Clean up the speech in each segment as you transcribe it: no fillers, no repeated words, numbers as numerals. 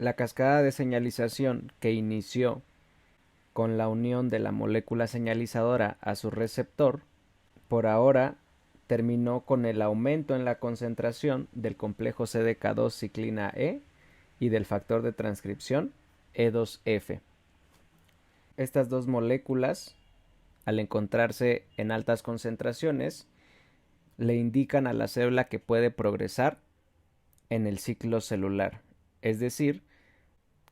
La cascada de señalización que inició con la unión de la molécula señalizadora a su receptor, por ahora terminó con el aumento en la concentración del complejo CDK2 ciclina E y del factor de transcripción E2F. Estas dos moléculas, al encontrarse en altas concentraciones, le indican a la célula que puede progresar en el ciclo celular, es decir,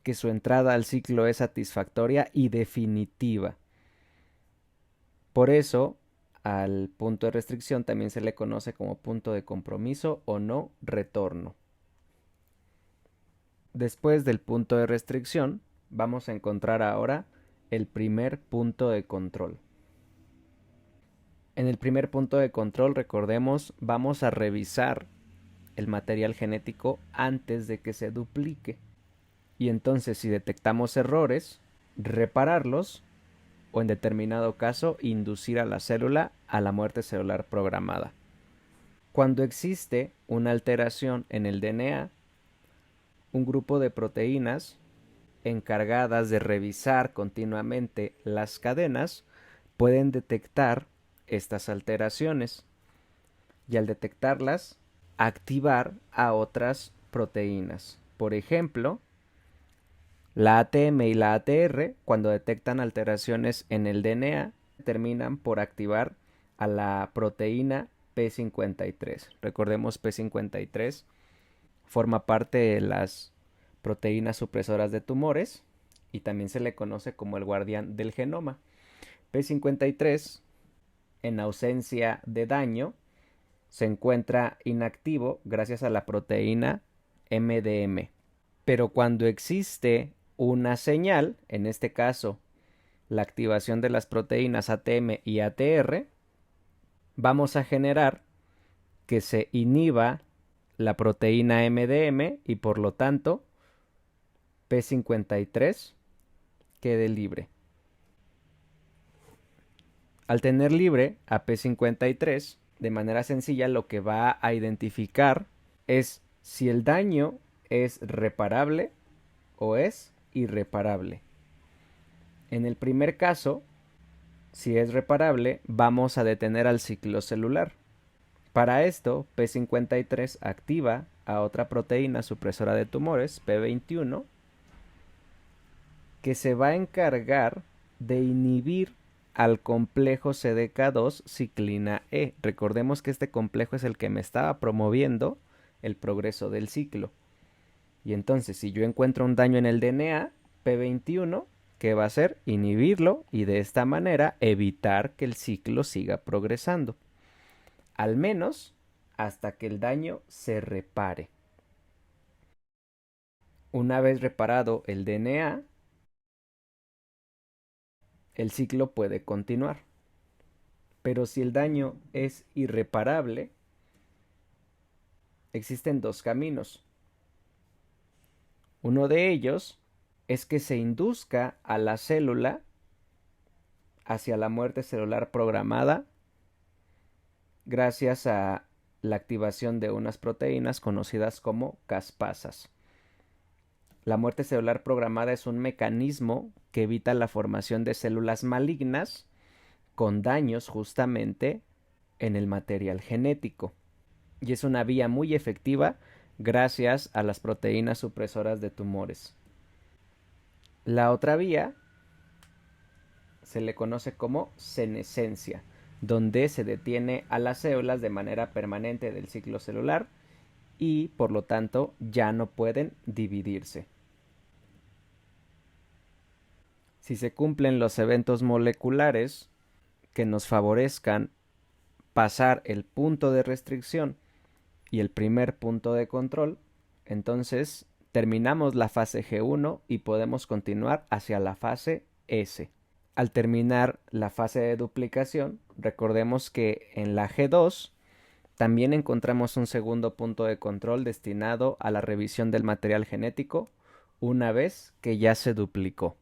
que su entrada al ciclo es satisfactoria y definitiva. Por eso, al punto de restricción también se le conoce como punto de compromiso o no retorno. Después del punto de restricción, vamos a encontrar ahora el primer punto de control. En el primer punto de control, recordemos, vamos a revisar el material genético antes de que se duplique. Y entonces, si detectamos errores, repararlos o en determinado caso inducir a la célula a la muerte celular programada. Cuando existe una alteración en el DNA, un grupo de proteínas encargadas de revisar continuamente las cadenas pueden detectar estas alteraciones y al detectarlas activar a otras proteínas. Por ejemplo, la ATM y la ATR, cuando detectan alteraciones en el DNA, terminan por activar a la proteína P53. Recordemos, P53 forma parte de las proteínas supresoras de tumores y también se le conoce como el guardián del genoma. P53, en ausencia de daño, se encuentra inactivo gracias a la proteína MDM. Pero cuando existe una señal, en este caso la activación de las proteínas ATM y ATR, vamos a generar que se inhiba la proteína MDM y por lo tanto P53 quede libre. Al tener libre a P53, de manera sencilla lo que va a identificar es si el daño es reparable o es irreparable. En el primer caso, si es reparable, vamos a detener al ciclo celular. Para esto, P53 activa a otra proteína supresora de tumores, P21, que se va a encargar de inhibir al complejo CDK2 ciclina E. Recordemos que este complejo es el que me estaba promoviendo el progreso del ciclo. Y entonces, si yo encuentro un daño en el DNA, P21, ¿qué va a hacer? Inhibirlo y de esta manera evitar que el ciclo siga progresando. Al menos hasta que el daño se repare. Una vez reparado el DNA, el ciclo puede continuar. Pero si el daño es irreparable, existen dos caminos. Uno de ellos es que se induzca a la célula hacia la muerte celular programada gracias a la activación de unas proteínas conocidas como caspasas. La muerte celular programada es un mecanismo que evita la formación de células malignas con daños justamente en el material genético. Y es una vía muy efectiva gracias a las proteínas supresoras de tumores. La otra vía se le conoce como senescencia, donde se detiene a las células de manera permanente del ciclo celular y por lo tanto ya no pueden dividirse. Si se cumplen los eventos moleculares que nos favorezcan pasar el punto de restricción y el primer punto de control, entonces terminamos la fase G1 y podemos continuar hacia la fase S. Al terminar la fase de duplicación, recordemos que en la G2 también encontramos un segundo punto de control destinado a la revisión del material genético una vez que ya se duplicó.